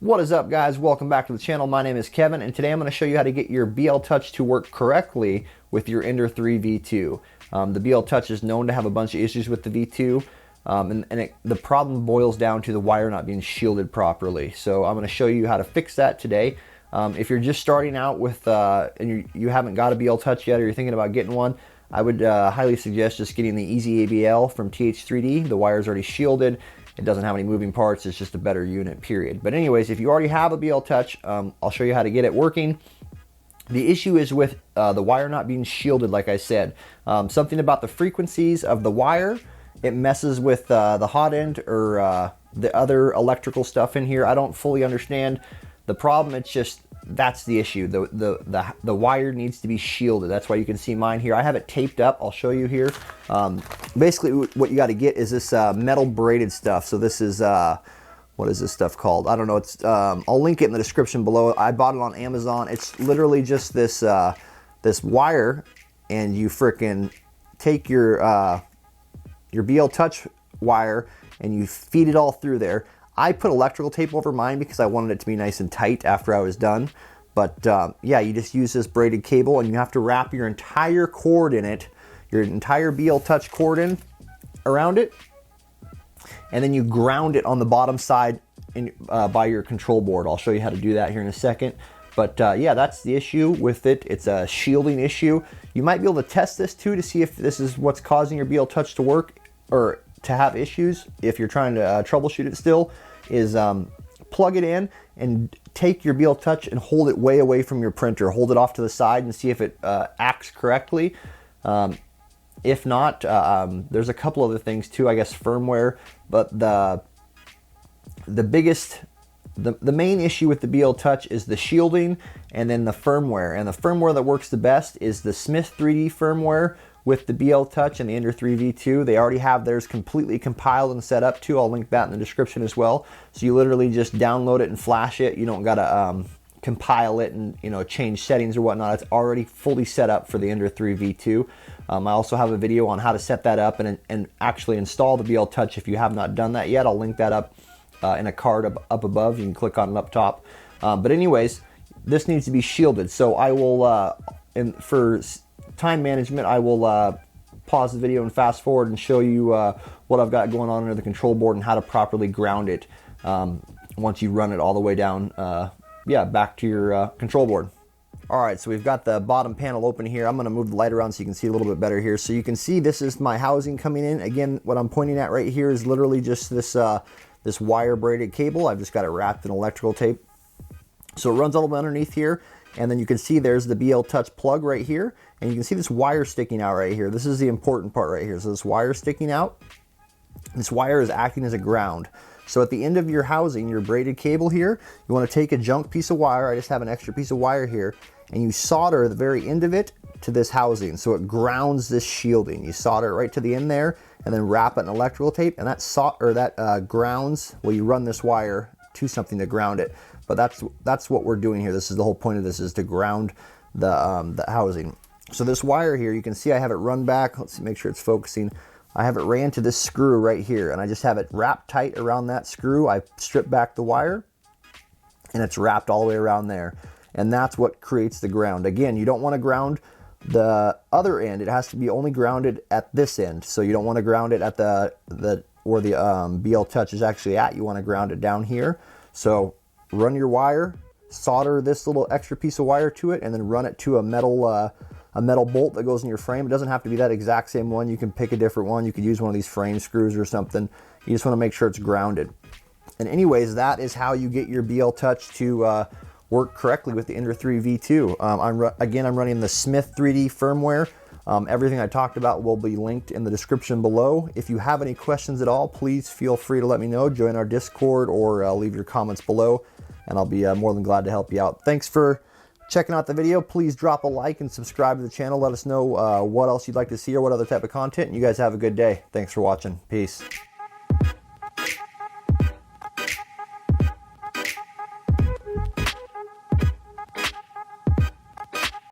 What is up, guys? Welcome back to the channel. My name is Kevin, and today I'm going to show you how to get your Bltouch to work correctly with your Ender 3 V2. The Bltouch is known to have a bunch of issues with the V2, the problem boils down to the wire not being shielded properly. So I'm going to show you how to fix that today. If you're just starting out with and you haven't got a Bltouch yet, or you're thinking about getting one, I would highly suggest just getting the EZABL from TH3D. The wire's already shielded. It doesn't have any moving parts. It's just a better unit, period. But anyways, if you already have a Bltouch, I'll show you how to get it working. The issue is with the wire not being shielded, like I said. Something about the frequencies of the wire, it messes with the hot end or the other electrical stuff in here. I don't fully understand the problem. It's just, that's the issue. The wire needs to be shielded. That's why you can see mine here. I have it taped up. I'll show you here. Basically what you got to get is this metal braided stuff. So this is what is this stuff called? I don't know. It's I'll link it in the description below. I bought it on Amazon. It's literally just this this wire, and you frickin' take your Bltouch wire and you feed it all through there. I put electrical tape over mine because I wanted it to be nice and tight after I was done. But yeah, you just use this braided cable, and you have to wrap your entire cord in it, your entire Bltouch cord in around it, and then you ground it on the bottom side by your control board. I'll show you how to do that here in a second. But yeah, that's the issue with it. It's a shielding issue. You might be able to test this too to see if this is what's causing your Bltouch to work or to have issues. If you're trying to troubleshoot it still, is plug it in and take your Bltouch and hold it way away from your printer. Hold it off to the side and see if it acts correctly. If not, there's a couple other things too, I guess firmware, but the main issue with the Bltouch is the shielding and then the firmware. And the firmware that works the best is the Smith3D Firmware with the Bltouch and the Ender 3 V2. They already have theirs completely compiled and set up too. I'll link that in the description as well. So you literally just download it and flash it. You don't gotta compile it and change settings or whatnot. It's already fully set up for the Ender 3 V2. I also have a video on how to set that up and actually install the Bltouch if you have not done that yet. I'll link that up in a card up above. You can click on it up top. But anyways, this needs to be shielded. So I will, for time management, I will pause the video and fast forward and show you what I've got going on under the control board and how to properly ground it once you run it all the way down, yeah, back to your control board. All right, so we've got the bottom panel open here. I'm gonna move the light around so you can see a little bit better here. So you can see this is my housing coming in. Again, what I'm pointing at right here is literally just this, this wire braided cable. I've just got it wrapped in electrical tape. So it runs all the way underneath here. And then you can see there's the Bltouch plug right here. And you can see this wire sticking out right here. This is the important part right here. So this wire sticking out, this wire is acting as a ground. So at the end of your housing, your braided cable here, you want to take a junk piece of wire. I just have an extra piece of wire here. And you solder the very end of it to this housing. So it grounds this shielding. You solder it right to the end there and then wrap it in electrical tape. And that grounds, well, you run this wire to something to ground it. But that's what we're doing here. This is the whole point of this, is to ground the housing. So this wire here, you can see I have it run back. Let's see, make sure it's focusing. I have it ran to this screw right here, and I just have it wrapped tight around that screw. I strip back the wire, and it's wrapped all the way around there. And that's what creates the ground. Again, you don't want to ground the other end. It has to be only grounded at this end. So you don't want to ground it at where the Bltouch is actually at. You want to ground it down here. So run your wire, solder this little extra piece of wire to it, and then run it to a metal bolt that goes in your frame. It doesn't have to be that exact same one. You can pick a different one. You could use one of these frame screws or something. You just want to make sure it's grounded. And anyways, that is how you get your Bltouch to work correctly with the Ender 3 V2. I'm running the Smith3D Firmware. Everything I talked about will be linked in the description below. If you have any questions at all, please feel free to let me know. Join our Discord or leave your comments below, and I'll be more than glad to help you out. Thanks for checking out the video. Please drop a like and subscribe to the channel. Let us know what else you'd like to see or what other type of content. And you guys have a good day. Thanks for watching. Peace.